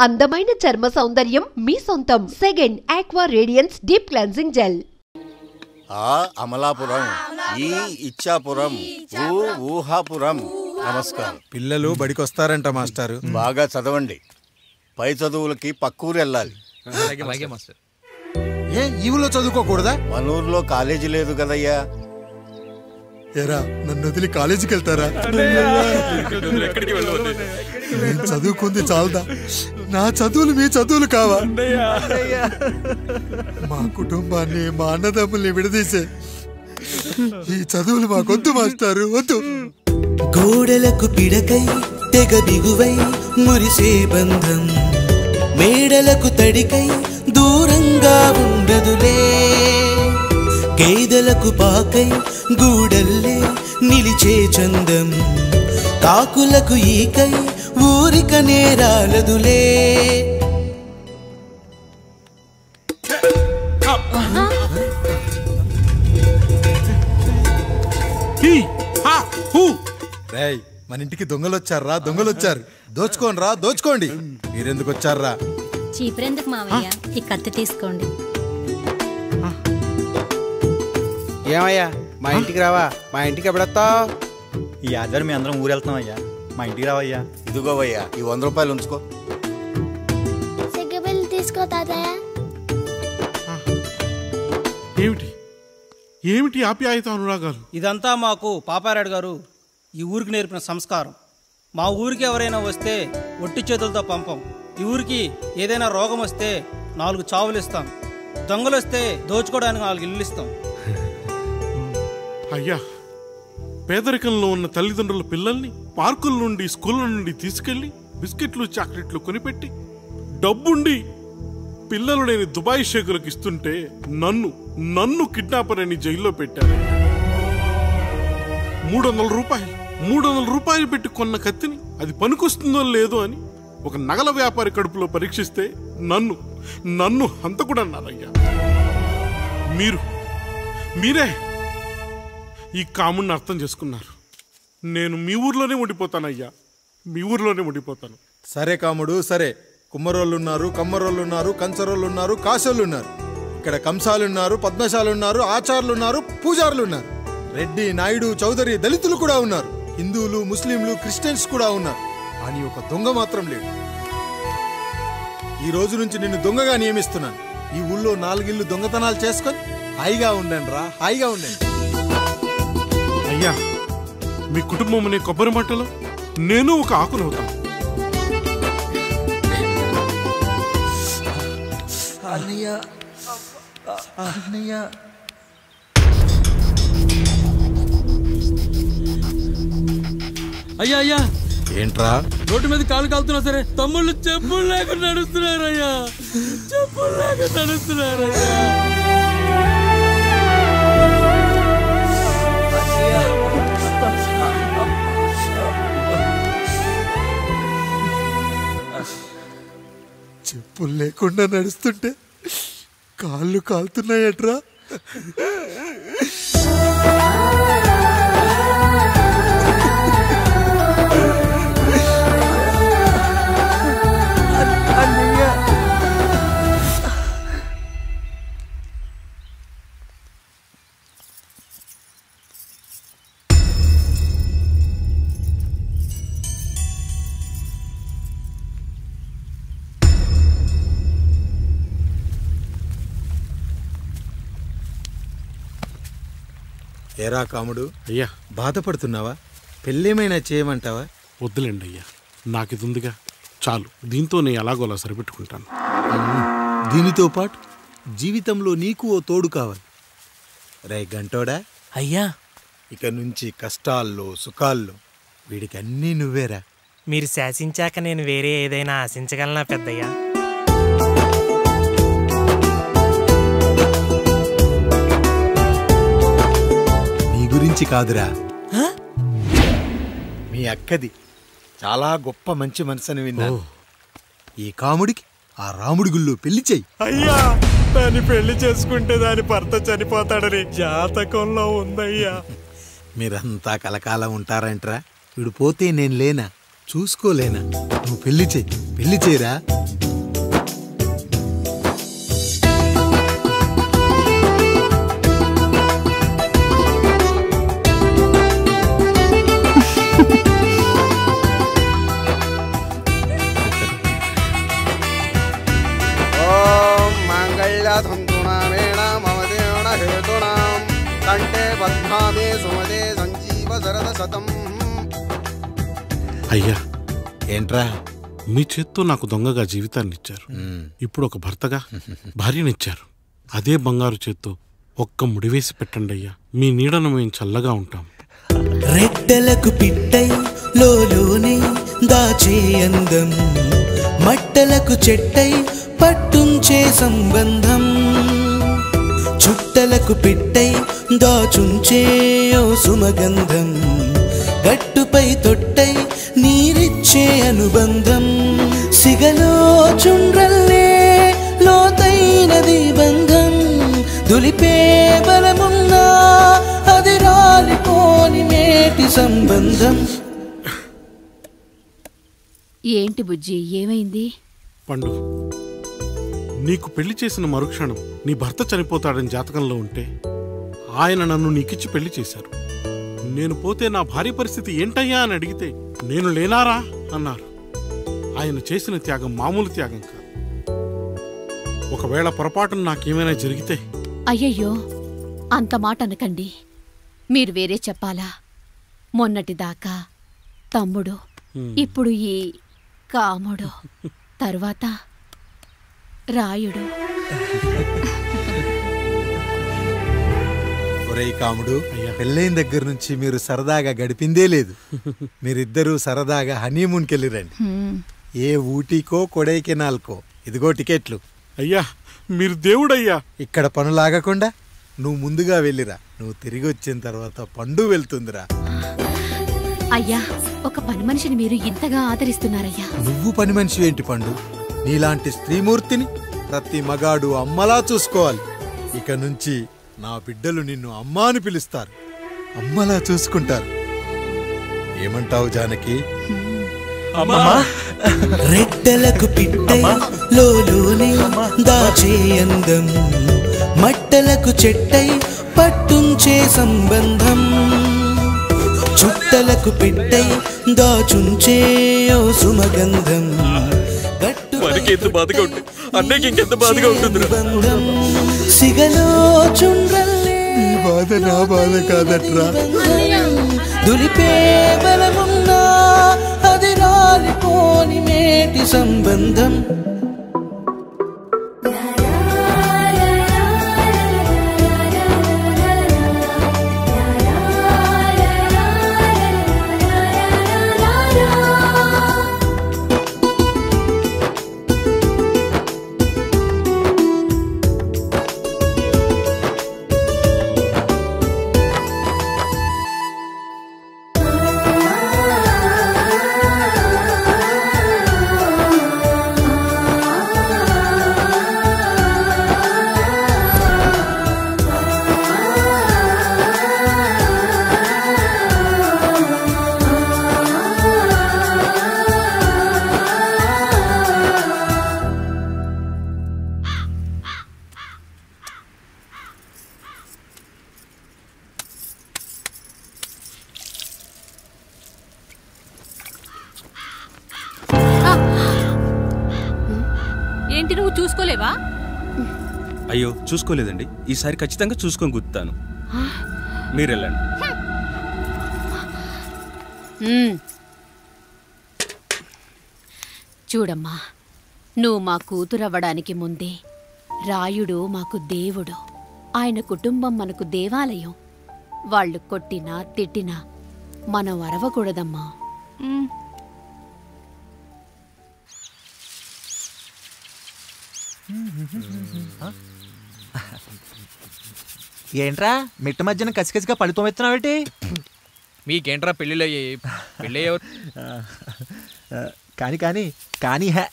అందమైన చర్మ సౌందర్యం మీ సొంతం. Second aqua radiance deep cleansing gel. Amalapuram, ఈ ఇచ్చాపురం, ఊహాపురం. నమస్కారం. పిల్లలు బడికొస్తారంట మాస్టారు. బాగా చదవండి. పై చదువులకి పక్కూరు వెళ్ళాలి. ఏ ఈ ఊళ్ళో చదువుకోకూడదా? మన ఊర్లో కాలేజీ లేదు కదయ్యా. ఏరా నన్ను వదిలి కాలేజీకి వెళ్తారా? నేను చదువుకుంది చాలదా? నా చదువులు మీ చదువులు కావా? మా కుటుంబాన్ని, మా అన్నదమ్ముల్ని విడదీసే ఈ చదువులు మాకొద్దు మాస్టారు, వద్దు. గోడలకు పిడకై తెగ బిగువై మురిసే బంధం, మేడలకు తడికై దూరంగా ఉండదులే. కేదలకు పాకై గూడల్లే నిలిచే చందం, కాకులకు ఈకై ఊరిక నేరాలదులే. రేయ్ మన ఇంటికి దొంగలొచ్చారా? దొంగలొచ్చారు. దోచుకోండి రా, దోచుకోండి. మీరెందుకు వచ్చారా? చీపురెందుకు మావయ్య, ఈ కత్తి తీసుకోండి. ఏమయ్యా మా ఇంటికి రావా? మా ఇంటికి ఎప్పుడొస్తావు? ఈ ఆధారం మీ అందరం ఊరు వెళ్తాం అయ్యా, మా ఇంటికి రావయ్యా. ఇదిగోవయ్యా, ఈ 100 రూపాయలు ఉంచుకో. తీసుకో తాతయ్య. ఏమిటి ఏమిటి ఆప్యాయత అనురాగాలు? ఇదంతా మాకు పాపారాయుడు గారు ఈ ఊరికి నేర్పిన సంస్కారం. మా ఊరికి ఎవరైనా వస్తే ఒట్టి చేతులతో పంపం. ఈ ఊరికి ఏదైనా రోగం వస్తే 4 చావులు ఇస్తాం. దొంగలు వస్తే దోచుకోవడానికి 4 ఇల్లు ఇస్తాం. అయ్యా, పేదరికంలో ఉన్న తల్లిదండ్రుల పిల్లల్ని పార్కుల నుండి, స్కూళ్ళ నుండి తీసుకెళ్లి బిస్కెట్లు, చాక్లెట్లు కొనిపెట్టి డబ్బుండి పిల్లలు లేని దుబాయ్ షేకులకు ఇస్తుంటే నన్ను కిడ్నాపర్ అని జైల్లో పెట్టారు. 300 రూపాయలు పెట్టి కొన్న కత్తిని అది పనికొస్తుందో లేదో అని ఒక నగల వ్యాపారి కడుపులో పరీక్షిస్తే నన్ను హంతకుడు అన్నారయ్యా. మీరే ఈ కాముడిని అర్థం చేసుకున్నారు. నేను మీ ఊర్లోనే ఉండిపోతానయ్యా, మీ ఊర్లోనే ఉండిపోతాను. సరే కాముడు, సరే. కుమ్మరోళ్ళున్నారు, కమ్మరోళ్ళున్నారు, కంచరోళ్ళున్నారు, కాశోళ్ళున్నారు. ఇక్కడ కంసాలున్నారు, పద్మశాలున్నారు, ఆచార్యులున్నారు, పూజారులున్నారు. రెడ్డి, నాయుడు, చౌదరి, దళితులు కూడా ఉన్నారు. హిందువులు, ముస్లింలు, క్రిస్టియన్స్ కూడా ఉన్నారు. కానీ ఒక దొంగ మాత్రం లేడు. ఈ రోజు నుంచి నిన్ను దొంగగా నియమిస్తున్నాను. ఈ ఊళ్ళో 4 ఇళ్ళు దొంగతనాలు చేసుకొని హాయిగా ఉండండి రా, హాయిగా ఉండండి. అయ్యా, మీ కుటుంబం అనే కొబ్బరి మట్టలో నేను ఒక ఆకునవుతాను. అయ్యా అయ్యా, ఏంట్రా రోడ్డు మీద కాలు కాలుతున్నా సరే తమ్ముళ్ళు చెప్పులు లేకుండా నడుస్తున్నారయ్యా, చెప్పులు లేకుండా నడుస్తున్నారయ్యా. చెప్పులు లేకుండా నడుస్తుంటే కాళ్ళు కాలుతున్నాయట్రా. ఏరా కాముడు, అయ్యా బాధపడుతున్నావా? పెళ్ళేమైనా చేయమంటావా? వద్దులేండి అయ్యా, నాకు ఇది ఉందిగా చాలు. దీంతో నేను ఎలాగోలా సరిపెట్టుకుంటాను. దీనితో పాటు జీవితంలో నీకు ఓ తోడు కావాలి. రే గంటోడా అయ్యా, ఇక నుంచి కష్టాల్లో సుఖాల్లో వీడికి అన్నీ నువ్వేరా. మీరు శాసించాక నేను వేరే ఏదైనా ఆశించగలనా పెద్దయ్యా? నీ గురించి కాదురా, మీ అక్కది. చాలా గొప్ప మంచి మనసుని విన్నాను. ఈ కాముడికి ఆ రాముడి గుళ్ళో పెళ్లి చెయ్యి. అయ్యా, దాన్ని పెళ్లి చేసుకుంటే దాని భర్త చనిపోతాడని జాతకంలో ఉందయ్యా. మీరంతా కలకాలం ఉంటారంట్రా. వీడు పోతే నేను లేనా, చూసుకోలేనా? నువ్వు పెళ్లి చెయ్యి. పెళ్లి చేయరా. అయ్యా, ఏంట్రా? మీ చేత్తో నాకు దొంగగా జీవితాన్ని ఇచ్చారు. ఇప్పుడు ఒక భర్తగా భార్యనిచ్చారు. అదే బంగారు చేత్తో ఒక్క ముడివేసి పెట్టండి అయ్యా. మీ నీడను మేము చల్లగా ఉంటాం. రెట్టలకు పిట్టై లోలోనే దాచే అందం, మట్టలకు చెట్టై పట్టుంచే సంబంధం, చుట్టలకు పిట్టై దాచుంచే ఓ సుమగంధం, గట్టుపై తొట్టై నీరిచ్చే అనుబంధం, సిగలో చుండ్రల్లే లోతైనది బంధం, దులిపే బలమున్నా అది రాలిపోని మేటి సంబంధం. ఏంటి బుజ్జి, ఏమైంది? పండు, నీకు పెళ్లి చేసిన మరుక్షణం నీ భర్త చనిపోతాడని జాతకంలో ఉంటే ఆయన నన్ను నీకిచ్చి పెళ్లి చేశారు. నేను పోతే నా భార్య పరిస్థితి ఏంటయ్యా అని అడిగితే నేను లేనారా అన్నారు. ఆయన చేసిన త్యాగం మామూలు త్యాగం కాదు. ఒకవేళ పొరపాటున నాకేమైనా జరిగితే? అయ్యయ్యో, అంత మాట అనకండి. మీరు వేరే చెప్పాలా? మొన్నటిదాకా తమ్ముడు, ఇప్పుడు ఈ కాముడు, తర్వాత రాయుడు. ఒరేయ్ కాముడు, పెళ్ళైన దగ్గర నుంచి మీరు సరదాగా గడిపిందే లేదు. మీరిద్దరూ సరదాగా హనీమూన్కి వెళ్ళిరండి. ఏ ఊటీకో కొడైకెనాల్కో. ఇదిగో టికెట్లు. అయ్యా, మీరు దేవుడయ్యా. ఇక్కడ పనులాగకుండా నువ్వు ముందుగా వెళ్ళిరా. నువ్వు తిరిగి వచ్చిన తర్వాత పండు వెళ్తుందిరా. అయ్యా, ఒక పని మనిషిని మీరు ఇంతగా ఆదరిస్తున్నారయ్యా. నువ్వు పని మనిషి ఏంటి పండు? నీలాంటి స్త్రీమూర్తిని ప్రతి మగాడు అమ్మలా చూసుకోవాలి. ఇక నుంచి నా బిడ్డలు నిన్ను అమ్మా అని పిలుస్తారు, అమ్మలా చూసుకుంటారు. ఏమంటావు జానకి? రెట్టలకు పిట్టై లోలోనే దాచే అందం, మట్టలకు చెట్టై పట్టుంచే సంబంధం, చుట్టలకు పిట్టై దాచుంచే ఓ సుమగంధం, ఎంత బాధగా ఉంటుంది అన్నయ్యకి ఇంకెంత బాధగా ఉంటుంది. సిగలో చుండ్రల్లే ఈ బాధ నా బాధ కాదట్రా. దులిపే బలమున్నా అది రాలిపోని మేటి సంబంధం. ఏంటి, నువ్వు చూసుకోలేవా? అయ్యో, చూసుకోలేదండి. ఈసారి ఖచ్చితంగా చూసుకొని గుర్తాను. మీరు వెళ్ళండి. చూడమ్మా, నువ్వు మా కూతురవ్వడానికి ముందే రాయుడు మాకు దేవుడు. ఆయన కుటుంబం మనకు దేవాలయం. వాళ్ళు కొట్టినా తిట్టినా మనం అరవకూడదమ్మా. ఏంట్రా మిట్ట మధ్యన కసికసిగా పడితోమెత్తున్నావేటి? మీకేంట్రా పెళ్ళిళ్ళు అయ్యాయి? పెళ్ళి ఎవరు? కానీ కానీ కానీ హే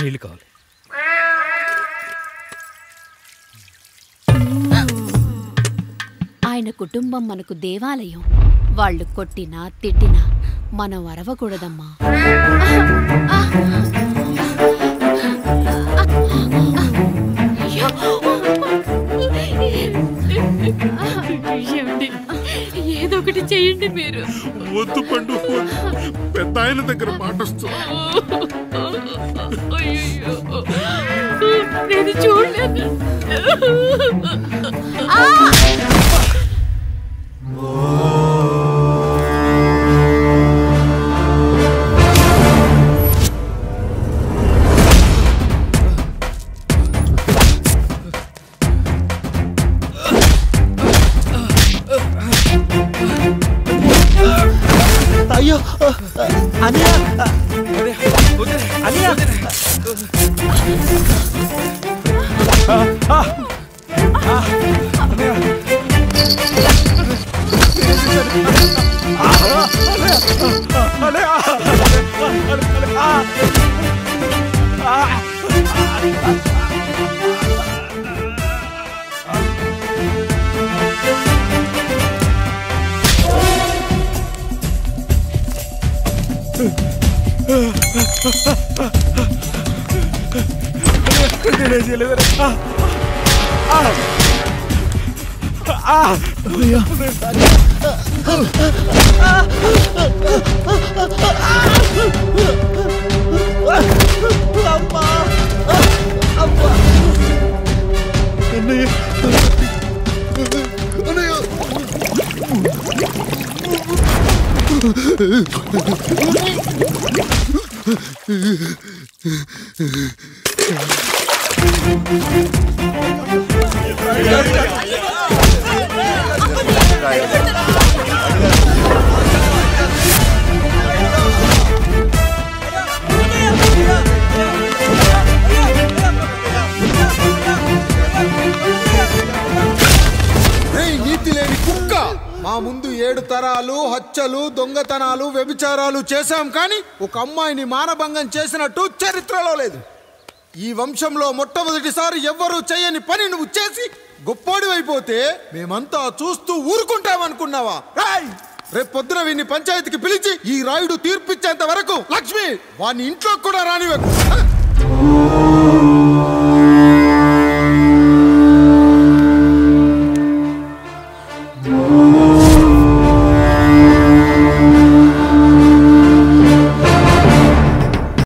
నీళ్లు కావాలి. ఆయన కుటుంబం మనకు దేవాలయం. వాళ్ళు కొట్టినా తిట్టినా మనం అరవకూడదమ్మా. ఏదో ఒకటి చెయ్యండి మీరు. వద్దు పండు, పెద్ద ఆయన దగ్గర మాటొస్తుంది. నేను చూడలేదు. అయ్యో అనియా అనియా నీతి లేని కుక్క, మా ముందు 7 తరాలు హత్యలు, దొంగతనాలు, వ్యభిచారాలు చేశాం, కానీ ఒక అమ్మాయిని మానభంగం చేసినట్టు చరిత్రలో లేదు. ఈ వంశంలో మొట్టమొదటిసారి ఎవ్వరూ చేయని పని నువ్వు చేసి గొప్పోడివైపోతే మేమంతా చూస్తూ ఊరుకుంటామనుకున్నావా? రేపు పొద్దున వీడిని పంచాయతీకి పిలిచి ఈ రాయుడు తీర్పిచ్చేంత వరకు లక్ష్మి వాడిని ఇంట్లో కూడా రానివ్వకు.